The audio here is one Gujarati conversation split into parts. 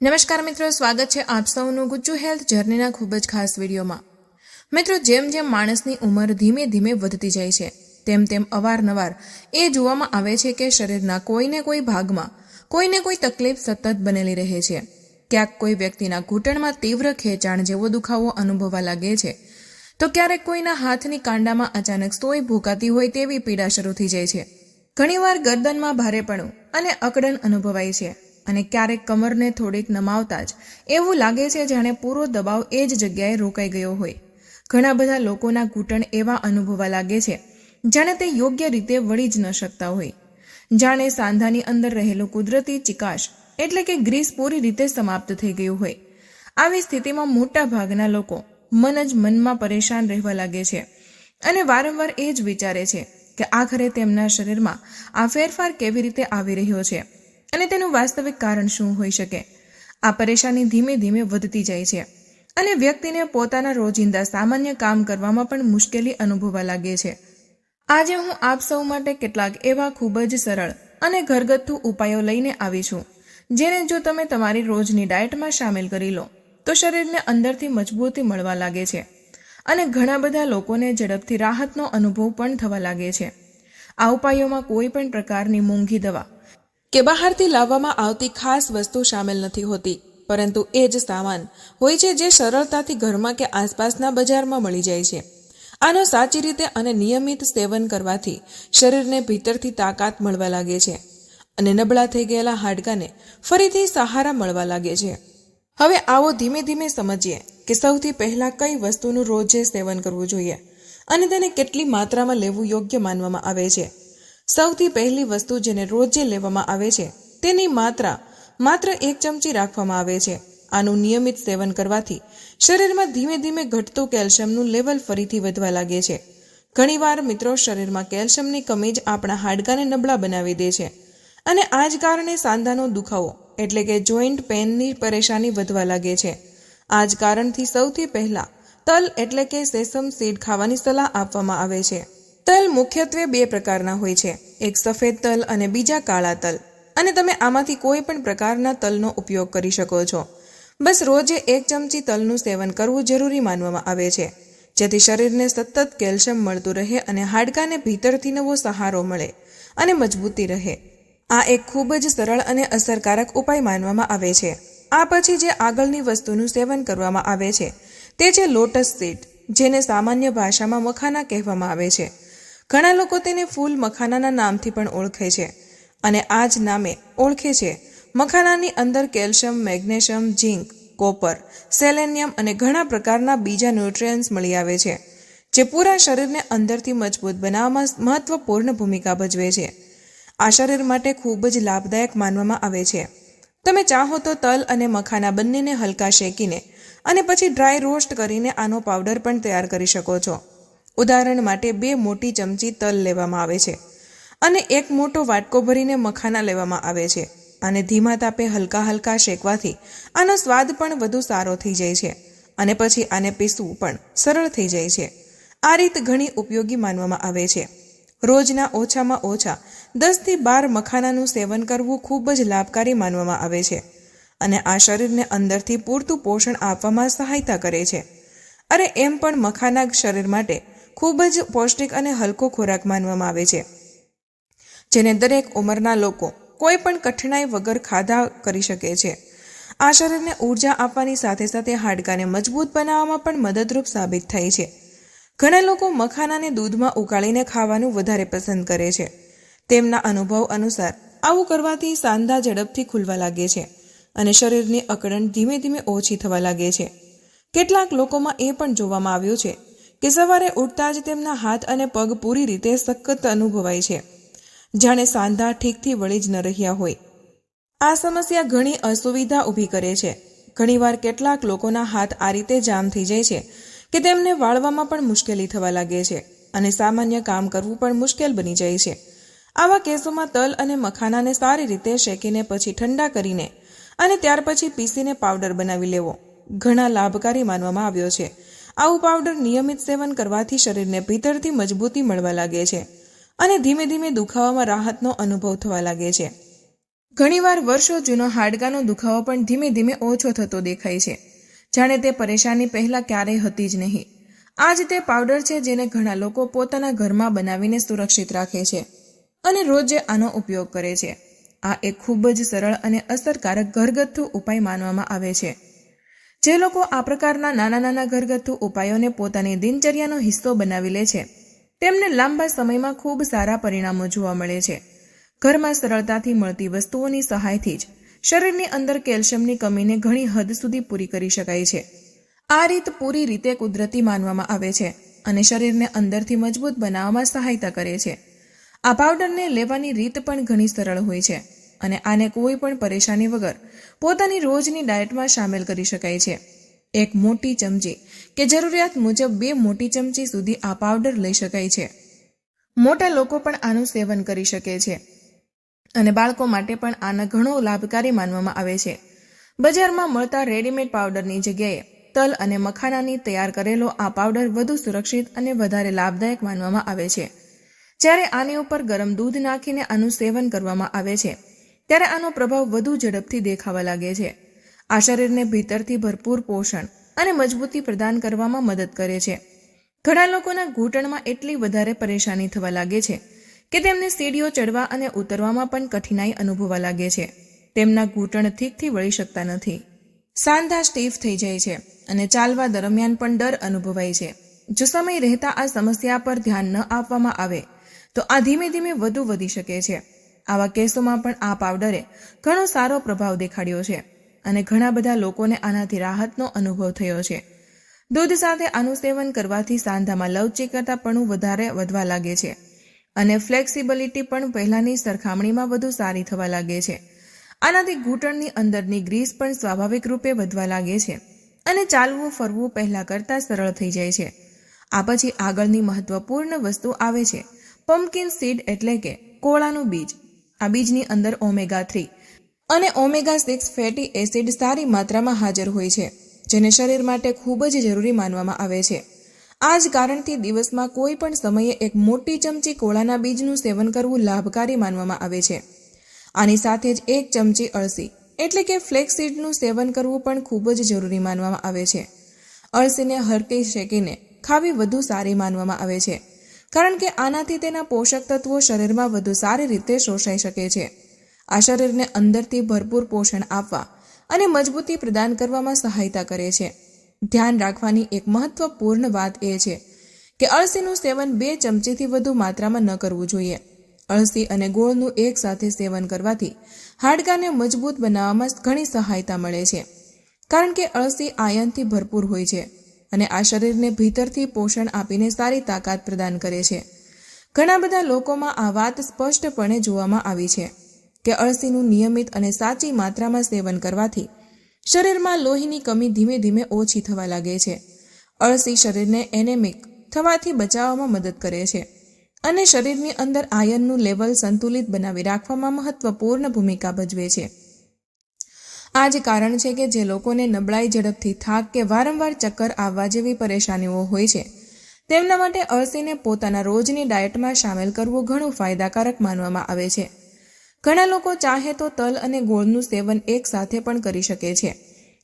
નમસ્કાર મિત્રો, સ્વાગત છે આપ સૌનું ગુજ્જુ હેલ્થ જર્નીના ખૂબ જ ખાસ વિડીયોમાં। મિત્રો, જેમ જેમ માણસની ઉંમર ધીમે ધીમે વધતી જાય છે તેમ તેમ અવારનવાર એ જોવામાં આવે છે કે શરીરના કોઈને કોઈ ભાગમાં કોઈને કોઈ તકલીફ સતત બનેલી રહે છે। ક્યાંક કોઈ વ્યક્તિના ઘૂંટણમાં તીવ્ર ખેંચાણ જેવો દુખાવો અનુભવવા લાગે છે, તો ક્યારેક કોઈના હાથની કાંડામાં અચાનક સોય ભૂકાતી હોય તેવી પીડા શરૂ થઈ જાય છે। ઘણીવાર ગરદનમાં ભારેપણું અને અકડન અનુભવાય છે અને ક્યારેક કમરને થોડીક નમાવતા જ એવું લાગે છે જાણે પૂરો દબાવ એ જ જગ્યાએ રોકાઈ ગયો હોય। ઘણા બધા લોકોના ઘૂંટણ એવા અનુભવવા લાગે છે જાણે તે યોગ્ય રીતે વળી જ ન શકતા હોય, જાણે સાંધાની અંદર રહેલું કુદરતી ચિકાશ એટલે કે ગ્રીસ પૂરી રીતે સમાપ્ત થઈ ગયું હોય। આવી સ્થિતિમાં મોટા ભાગના લોકો મન જ મનમાં પરેશાન રહેવા લાગે છે અને વારંવાર એ જ વિચારે છે કે આખરે તેમના શરીરમાં આ ફેરફાર કેવી રીતે આવી રહ્યો છે અને તેનું વાસ્તવિક કારણ શું હોઈ શકે। આ પરેશાની ધીમે ધીમે વધતી જાય છે અને વ્યક્તિને પોતાના રોજિંદા સામાન્ય કામ કરવામાં પણ મુશ્કેલી અનુભવવા લાગે છે। આજે હું આપ સૌ માટે કેટલાક એવા ખૂબ જ સરળ અને ઘરગથ્થુ ઉપાયો લઈને આવી છું, જેને જો તમે તમારી રોજની ડાયટમાં સામેલ કરી લો તો શરીરને અંદરથી મજબૂતી મળવા લાગે છે અને ઘણા બધા લોકોને ઝડપથી રાહતનો અનુભવ પણ થવા લાગે છે। આ ઉપાયોમાં કોઈ પણ પ્રકારની મોંઘી દવા કે બહારથી લાવવામાં આવતી ખાસ વસ્તુ સામેલ નથી હોતી, પરંતુ એ જ સામાન હોય છે જે સરળતાથી ઘરમાં કે આસપાસના બજારમાં મળી જાય છે। આનો સાચી રીતે અને નિયમિત સેવન કરવાથી શરીરને ભીતરથી તાકાત મળવા લાગે છે અને નબળા થઈ ગયેલા હાડકાને ફરીથી સહારા મળવા લાગે છે। હવે આવો ધીમે ધીમે સમજીએ કે સૌથી પહેલા કઈ વસ્તુનું રોજે સેવન કરવું જોઈએ અને તેને કેટલી માત્રામાં લેવું યોગ્ય માનવામાં આવે છે। સૌથી પહેલી વસ્તુ જેને રોજે લેવામાં આવે છે તેની માત્રા માત્ર 1 ચમચી રાખવામાં આવે છે। આનું નિયમિત સેવન કરવાથી શરીરમાં ધીમે ધીમે ઘટતું કેલ્શિયમનું લેવલ ફરીથી વધવા લાગે છે। ઘણીવાર મિત્રો, શરીરમાં કેલ્શિયમની કમી જ આપણા હાડકાને નબળા બનાવી દે છે અને આ જ કારણે સાંધાનો દુખાવો એટલે કે જોઈન્ટ પેનની પરેશાની વધવા લાગે છે। આ જ કારણથી સૌથી પહેલા તલ એટલે કે સેસમ સીડ ખાવાની સલાહ આપવામાં આવે છે। તલ મુખ્યત્વે 2 પ્રકારના હોય છે, એક સફેદ તલ અને બીજા કાળા તલ, અને તમે આમાંથી કોઈ પણ પ્રકારના તલનો ઉપયોગ કરી શકો છો। બસ રોજે 1 ચમચી તલનું સેવન કરવું જરૂરી માનવામાં આવે છે, જેથી શરીરને સતત કેલ્શિયમ મળતું રહે અને હાડકાને ભીતરથી નવો સહારો મળે અને મજબૂતી રહે। આ એક ખૂબ જ સરળ અને અસરકારક ઉપાય માનવામાં આવે છે। આ પછી જે આગળની વસ્તુનું સેવન કરવામાં આવે છે તે છે લોટસ સીડ, જેને સામાન્ય ભાષામાં મખાના કહેવામાં આવે છે। ઘણા લોકો તેને ફૂલ મખાનાના નામથી પણ ઓળખે છે અને આ જ નામે ઓળખે છે। મખાનાની અંદર કેલ્શિયમ, મેગ્નેશિયમ, ઝીંક, કોપર, સેલેનિયમ અને ઘણા પ્રકારના બીજા ન્યુટ્રિયન્ટ્સ મળી આવે છે, જે પૂરા શરીરને અંદરથી મજબૂત બનાવવામાં મહત્વપૂર્ણ ભૂમિકા ભજવે છે। આ શરીર માટે ખૂબ જ લાભદાયક માનવામાં આવે છે। તમે ચાહો તો તલ અને મખાના બંનેને હલકા શેકીને અને પછી ડ્રાય રોસ્ટ કરીને આનો પાવડર પણ તૈયાર કરી શકો છો। ઉદાહરણ માટે 2 મોટી ચમચી તલ લેવામાં આવે છે અને 1 મોટો વાટકો ભરીને મખાના લેવામાં આવે છે અને ધીમા તાપે હલકા હલકા શેકવાથી આનો સ્વાદ પણ વધુ સારો થઈ જાય છે અને પછી આને પીસવું પણ સરળ થઈ જાય છે। આ રીત ઘણી ઉપયોગી માનવામાં આવે છે। રોજના ઓછામાં ઓછા 10 થી 12 મખાનાનું સેવન કરવું ખૂબ જ લાભકારી માનવામાં આવે છે અને આ શરીરને અંદરથી પૂરતું પોષણ આપવામાં સહાયતા કરે છે। અરે એમ પણ મખાના શરીર માટે ખૂબ જ પૌષ્ટિક અને હલકો ખોરાક માનવામાં આવે છે, જેને દરેક ઉંમરના લોકો કોઈ પણ કઠણાઈ વગર ખાધા કરી શકે છે। આ શરીરને ઊર્જા આપવાની સાથે સાથે હાડકાને મજબૂત બનાવવામાં પણ મદદરૂપ સાબિત થાય છે। ઘણા લોકો મખાનાને દૂધમાં ઉકાળીને ખાવાનું વધારે પસંદ કરે છે। તેમના અનુભવ અનુસાર આવું કરવાથી સાંધા ઝડપથી ખુલવા લાગે છે અને શરીરની અકડન ધીમે ધીમે ઓછી થવા લાગે છે। કેટલાક લોકોમાં એ પણ જોવામાં આવ્યું છે કે સવારે ઉઠતા જ તેમના હાથ અને પગ પૂરી રીતે સખત અનુભવાય છે, જાણે સાંધા ઠીકથી વળી જ ન રહ્યા હોય। આ સમસ્યા ઘણી અસુવિધા ઊભી કરે છે। ઘણીવાર કેટલાક લોકોના હાથ આ રીતે જામ થઈ જાય છે કે તેમને વાળવામાં પણ મુશ્કેલી થવા લાગે છે અને સામાન્ય કામ કરવું પણ મુશ્કેલ બની જાય છે। આવા કેસોમાં તલ અને મખાનાને સારી રીતે શેકીને પછી ઠંડા કરીને અને ત્યાર પછી પીસીને પાવડર બનાવી લેવો ઘણા લાભકારી માનવામાં આવ્યો છે। આવું પાવડર નિયમિત સેવન કરવાથી શરીરને ભીતરથી મજબૂતી મળવા લાગે છે અને ધીમે ધીમે દુખાવામાં રાહતનો અનુભવ થવા લાગે છે। ઘણીવાર વર્ષો જૂનો હાડકાનો દુખાવો પણ ધીમે ધીમે ઓછો થતો દેખાય છે, જાણે તે પરેશાની પહેલાં ક્યારેય હતી જ નહીં. આ જ તે પાવડર છે જેને ઘણા લોકો પોતાના ઘરમાં બનાવીને સુરક્ષિત રાખે છે અને રોજ આનો ઉપયોગ કરે છે. આ એક ખૂબ જ સરળ અને અસરકારક ઘરગથ્થુ ઉપાય માનવામાં આવે છે. જે લોકો આ પ્રકારના નાના નાના ઘરગથ્થુ ઉપાયોને પોતાની દિનચર્યાનો હિસ્સો બનાવી લે છે, તેમને લાંબા સમયમાં ખૂબ સારા પરિણામો જોવા મળે છે. ઘરમાં સરળતાથી મળતી વસ્તુઓની સહાયથી જ શરીરની અંદર કેલ્શિયમની કમીને ઘણી હદ સુધી પૂરી કરી શકાય છે. આ રીત પૂરી રીતે કુદરતી માનવામાં આવે છે અને શરીરને અંદરથી મજબૂત બનાવવામાં સહાયતા કરે છે. આ પાવડરને લેવાની રીત પણ ઘણી સરળ હોય છે અને આને કોઈ પણ પરેશાની વગર પોતાની રોજની ડાયટમાં સામેલ કરી શકાય છે. એક મોટી ચમચી કે જરૂરિયાત મુજબ 2 મોટી ચમચી સુધી આ પાવડર લઈ શકાય છે. મોટા લોકો પણ આનું સેવન કરી શકે છે અને બાળકો માટે પણ આના ઘણો લાભકારી માનવામાં આવે છે. બજારમાં મળતા રેડીમેડ પાવડરની જગ્યાએ તલ અને મખાનાની તૈયાર કરેલો આ પાવડર વધુ સુરક્ષિત અને વધારે લાભદાયક માનવામાં આવે છે. જ્યારે આની ઉપર ગરમ દૂધ નાખીને આનું સેવન કરવામાં આવે છે, ત્યારે આનો પ્રભાવ વધુ ઝડપથી દેખાવા લાગે છે. આ શરીરને ભીતરથી ભરપૂર પોષણ અને મજબૂતી પ્રદાન કરવામાં મદદ કરે છે. ઘણા લોકોના ઘૂંટણમાં એટલી વધારે પરેશાની થવા લાગે છે કે તેમને સીડીઓ ચડવા અને ઉતરવામાં પણ કઠિનાઈ અનુભવવા લાગે છે. તેમના ઘૂંટણ ઠીકથી વળી શકતા નથી, સાંધા સ્ટીફ થઈ જાય છે અને ચાલવા દરમિયાન પણ ડર અનુભવાય છે. જો સમય રહેતા આ સમસ્યા પર ધ્યાન ન આપવામાં આવે તો આ ધીમે ધીમે વધુ વધી શકે છે. આવા કેસોમાં પણ આ પાવડરે ઘણો સારો પ્રભાવ દેખાડ્યો છે અને ઘણા બધા લોકોને આનાથી રાહતનો અનુભવ થયો છે. દૂધ સાથે આનું સેવન કરવાથી સાંધામાં લવચીકતાપણું વધારે વધવા લાગે છે અને ફ્લેક્સિબિલિટી પણ પહેલાંની સરખામણીમાં વધુ સારી થવા લાગે છે. આનાથી ઘૂંટણની અંદરની ગ્રીસ પણ સ્વાભાવિક રૂપે વધવા લાગે છે અને ચાલવું ફરવું પહેલાં કરતાં સરળ થઈ જાય છે. આ પછી આગળની મહત્વપૂર્ણ વસ્તુ આવે છે પમ્પકિન સીડ એટલે કે કોળાનું બીજ. આ બીજની અંદર ઓમેગા-3 અને ઓમેગા-6 ફેટી એસિડ સારી માત્રામાં હાજર હોય છે, જેને શરીર માટે ખૂબ જ જરૂરી માનવામાં આવે છે. આ જ કારણથી દિવસમાં કોઈ પણ સમયે એક મોટી ચમચી કોળાના બીજનું સેવન કરવું લાભકારી માનવામાં આવે છે. આની સાથે જ 1 ચમચી અળસી એટલે કે ફ્લેક્સ સીડનું સેવન કરવું પણ ખૂબ જ જરૂરી માનવામાં આવે છે. અળસીને હરકે શેકીને ખાવી વધુ સારી માનવામાં આવે છે, કારણ કે આનાથી તેના પોષક તત્વો શરીરમાં વધુ સારી રીતે શોષાઈ શકે છે. આ શરીરને અંદરથી ભરપૂર પોષણ આપવા અને મજબૂતી પ્રદાન કરવામાં સહાયતા કરે છે. ધ્યાન રાખવાની એક મહત્વપૂર્ણ વાત એ છે કે અળસીનું સેવન 2 ચમચીથી વધુ માત્રામાં ન કરવું જોઈએ. અળસી અને ગોળનું એકસાથે સેવન કરવાથી હાડકાને મજબૂત બનાવવામાં ઘણી સહાયતા મળે છે, કારણ કે અળસી આયર્નથી ભરપૂર હોય છે અને આ શરીરને ભીતરથી પોષણ આપીને સારી તાકાત પ્રદાન કરે છે. ઘણા બધા લોકોમાં આ વાત સ્પષ્ટપણે જોવામાં આવી છે કે અળસીનું નિયમિત અને સાચી માત્રામાં સેવન કરવાથી શરીરમાં લોહીની કમી ધીમે ધીમે ઓછી થવા લાગે છે. અળસી શરીરને એનેમિક થવાથી બચાવવામાં મદદ કરે છે અને શરીરની અંદર આયર્નનું લેવલ સંતુલિત બનાવી રાખવામાં મહત્વપૂર્ણ ભૂમિકા ભજવે છે. આ જ કારણ છે કે જે લોકોને નબળાઈ, ઝડપથી થાક કે વારંવાર ચક્કર આવવા જેવી પરેશાનીઓ હોય છે, તેમના માટે અળસીને પોતાના રોજની ડાયટમાં સામેલ કરવું ઘણું ફાયદાકારક માનવામાં આવે છે. ઘણા લોકો ચાહે તો તલ અને ગોળનું સેવન એકસાથે પણ કરી શકે છે,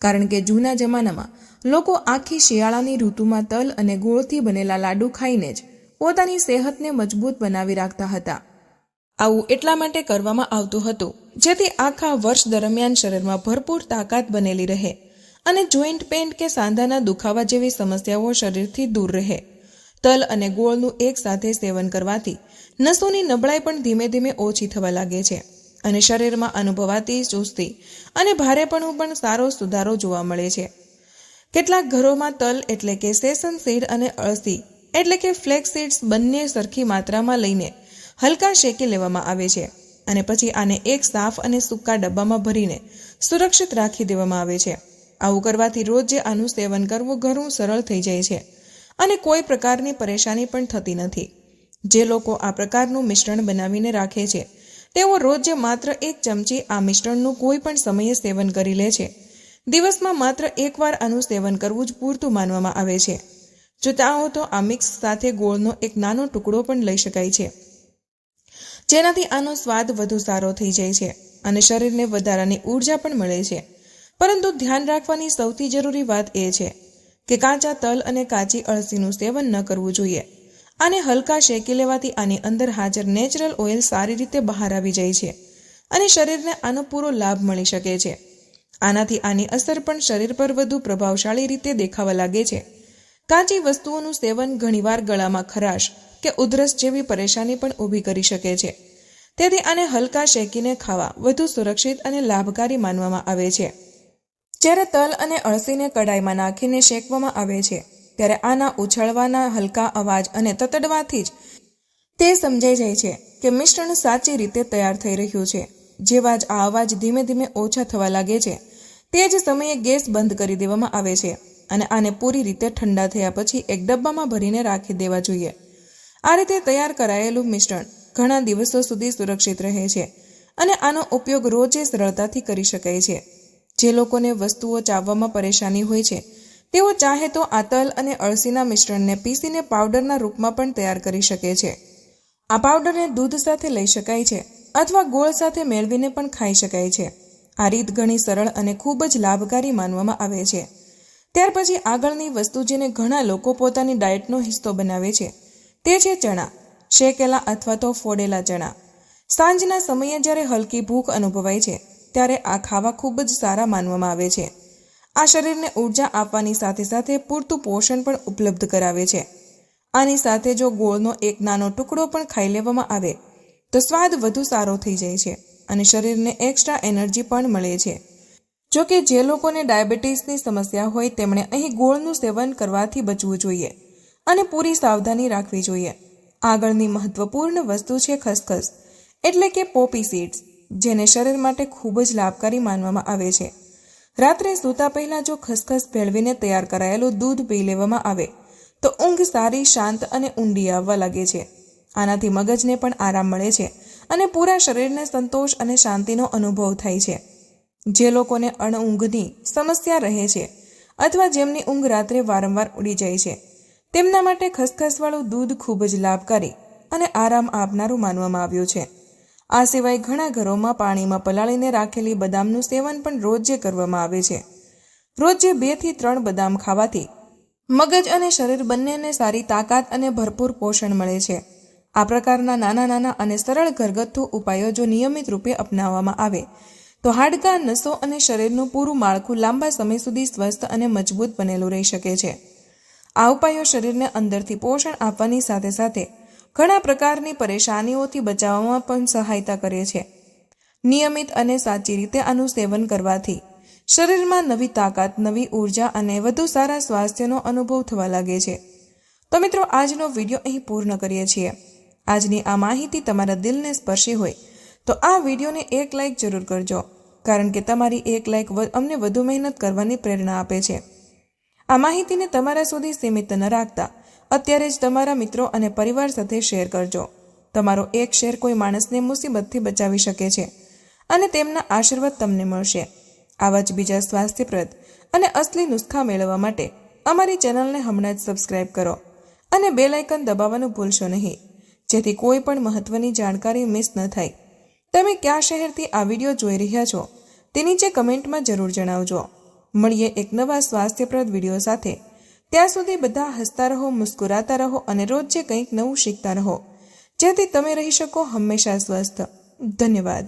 કારણ કે જૂના જમાનામાં લોકો આખી શિયાળાની ઋતુમાં તલ અને ગોળથી બનેલા લાડુ ખાઈને જ પોતાની સેહતને મજબૂત બનાવી રાખતા હતા. આવું એટલા માટે કરવામાં આવતું હતું જેથી આખા વર્ષ દરમિયાન શરીરમાં ભરપૂર તાકાત બનેલી રહે અને જોઈન્ટ પેઇન કે સાંધાના દુખાવા જેવી સમસ્યાઓ શરીરથી દૂર રહે. તલ અને ગોળનું એકસાથે સેવન કરવાથી નસોની નબળાઈ પણ ધીમે ધીમે ઓછી થવા લાગે છે અને શરીરમાં અનુભવાતી સુસ્તી અને ભારેપણું પણ સારો સુધારો જોવા મળે છે. કેટલાક ઘરોમાં તલ એટલે કે સેસમ સીડ અને અળસી એટલે કે ફ્લેક્સ સીડ્સ બંને સરખી માત્રામાં લઈને હલકા શેકી લેવામાં આવે છે અને પછી આને એક સાફ અને સૂકા ડબ્બામાં ભરીને સુરક્ષિત રાખી દેવામાં આવે છે. આવું કરવાથી રોજ આનું સેવન કરવું ઘણું સરળ થઈ જાય છે અને કોઈ પ્રકારની પરેશાની પણ થતી નથી. જે લોકો આ પ્રકારનું મિશ્રણ બનાવીને રાખે છે, તેઓ રોજ માત્ર 1 ચમચી આ મિશ્રણનું કોઈ પણ સમયે સેવન કરી લે છે. દિવસમાં માત્ર 1 વાર આનું સેવન કરવું જ પૂરતું માનવામાં આવે છે. જો ચાહો તો આ મિક્સ સાથે ગોળનો એક નાનો ટુકડો પણ લઈ શકાય છે, જેનાથી આનો સ્વાદ વધુ સારો થઈ જાય છે અને શરીરને વધારાની ઉર્જા પણ મળે છે. પરંતુ ધ્યાન રાખવાની સૌથી જરૂરી વાત એ છે કે કાચા તલ અને કાચી અળસીનું સેવન ન કરવું જોઈએ. આને હલકા શેકી લેવાથી આની અંદર હાજર નેચરલ ઓઇલ સારી રીતે બહાર આવી જાય છે અને શરીરને આનો પૂરો લાભ મળી શકે છે. આનાથી આની અસર પણ શરીર પર વધુ પ્રભાવશાળી રીતે દેખાવા લાગે છે. કાચી વસ્તુઓનું સેવન ઘણીવાર ગળામાં ખરાશ કે ઉધરસ જેવી પરેશાની પણ ઊભી કરી શકે છે. તેથી આને હલકા શેકીને ખાવા વધુ સુરક્ષિત અને લાભકારી માનવામાં આવે છે. જ્યારે તલ અને અળસીને કડાઈમાં નાખીને શેકવામાં આવે છે ત્યારે આના ઉછળવાના હલકા અવાજ અને તતડવાથી જ તે સમજાઈ જાય છે કે મિશ્રણ સાચી રીતે તૈયાર થઈ રહ્યું છે. જેવા જ આ અવાજ ધીમે ધીમે ઓછા થવા લાગે છે તે જ સમયે ગેસ બંધ કરી દેવામાં આવે છે અને આને પૂરી રીતે ઠંડા થયા પછી એક ડબ્બામાં ભરીને રાખી દેવા જોઈએ. આ રીતે તૈયાર કરાયેલું મિશ્રણ ઘણા દિવસો સુધી સુરક્ષિત રહે છે અને આનો ઉપયોગ રોજે સરળતાથી કરી શકાય છે. જે લોકોને વસ્તુઓ ચાવવામાં પરેશાની હોય છે તેઓ ચાહે તો આ તલ અને અળસીના મિશ્રણને પીસીને પાવડરના રૂપમાં પણ તૈયાર કરી શકે છે. આ પાવડરને દૂધ સાથે લઈ શકાય છે અથવા ગોળ સાથે મેળવીને પણ ખાઈ શકાય છે. આ રીત ઘણી સરળ અને ખૂબ જ લાભકારી માનવામાં આવે છે. ત્યાર પછી આગળની વસ્તુ જેને ઘણા લોકો પોતાની ડાયટનો હિસ્સો બનાવે છે તે છે ચણા. શેકેલા અથવા તો ફોડેલા ચણા. સાંજના સમયે જ્યારે હલકી ભૂખ અનુભવાય છે ત્યારે આ ખાવા ખૂબ જ સારા માનવામાં આવે છે. આ શરીરને ઉર્જા આપવાની સાથે સાથે પૂરતું પોષણ પણ ઉપલબ્ધ કરાવે છે. આની સાથે જો ગોળનો એક નાનો ટુકડો પણ ખાઈ લેવામાં આવે તો સ્વાદ વધુ સારો થઈ જાય છે અને શરીરને એક્સ્ટ્રા એનર્જી પણ મળે છે. જો કે જે લોકોને ડાયાબિટીસની સમસ્યા હોય તેમણે અહીં ગોળનું સેવન કરવાથી બચવું જોઈએ અને પૂરી સાવધાની રાખવી જોઈએ. આગળની મહત્વપૂર્ણ વસ્તુ છે ખસખસ એટલે કે પોપી સીડ્સ, જેને શરીર માટે ખૂબ જ લાભકારી માનવામાં આવે છે. રાત્રે સૂતા પહેલા જો ખસખસ ભેળવીને તૈયાર કરાયેલું દૂધ પી લેવામાં આવે તો ઊંઘ સારી, શાંત અને ઊંડી આવવા લાગે છે. આનાથી મગજને પણ આરામ મળે છે અને પૂરા શરીરને સંતોષ અને શાંતિનો અનુભવ થાય છે. જે લોકોને અણઊંઘની સમસ્યા રહે છે અથવા જેમની ઊંઘ રાત્રે વારંવાર ઉડી જાય છે તેમના માટે ખસખસવાળું દૂધ ખૂબ જ લાભકારી અને આરામ આપનારું માનવામાં આવ્યું છે. આ સિવાય ઘણા ઘરોમાં પાણીમાં પલાળીને રાખેલી બદામનું સેવન પણ રોજે કરવામાં આવે છે. રોજે 2 થી 3 બદામ ખાવાથી મગજ અને શરીર બંનેને સારી તાકાત અને ભરપૂર પોષણ મળે છે. આ પ્રકારના નાના નાના અને સરળ ઘરગથ્થુ ઉપાયો જો નિયમિત રૂપે અપનાવવામાં આવે તો હાડકાં, નસો અને શરીરનું પૂરું માળખું લાંબા સમય સુધી સ્વસ્થ અને મજબૂત બનેલું રહી શકે છે. આ ઉપાયો શરીરને અંદરથી પોષણ આપવાની સાથે સાથે ઘણા પ્રકારની પરેશાનીઓથી બચાવવામાં પણ સહાયતા કરે છે. નિયમિત અને સાચી રીતે આનું સેવન કરવાથી શરીરમાં નવી તાકાત, નવી ઉર્જા અને વધુ સારા સ્વાસ્થ્યનો અનુભવ થવા લાગે છે. તો મિત્રો, આજનો વિડીયો અહીં પૂર્ણ કરીએ છીએ. આજની આ માહિતી તમારા દિલને સ્પર્શી હોય તો આ વિડીયોને એક લાઇક જરૂર કરજો, કારણ કે તમારી એક લાઇક અમને વધુ મહેનત કરવાની પ્રેરણા આપે છે. આ માહિતીને તમારા સુધી સીમિત ન રાખતા અત્યારે જ તમારા મિત્રો અને પરિવાર સાથે શેર કરજો. તમારો એક શેર કોઈ માણસને મુસીબતથી બચાવી શકે છે અને તેમના આશીર્વાદ તમને મળશે. આવા જ બીજા સ્વાસ્થ્યપ્રદ અને અસલી નુસ્ખા મેળવવા માટે અમારી ચેનલને હમણાં જ સબસ્ક્રાઇબ કરો અને બેલ આઇકન દબાવવાનું ભૂલશો નહીં, જેથી કોઈ પણ મહત્વની જાણકારી મિસ ન થાય. તમે કયા શહેરથી આ વિડીયો જોઈ રહ્યા છો તે નીચે કમેન્ટમાં જરૂર જણાવજો. મળીએ એક નવા સ્વાસ્થ્યપ્રદ વિડીયો સાથે. ત્યાં સુધી બધા હસતા રહો, મુસ્કુરાતા રહો અને રોજ કંઈક નવું શીખતા રહો, જેથી તમે રહી શકો હંમેશા સ્વસ્થ. ધન્યવાદ.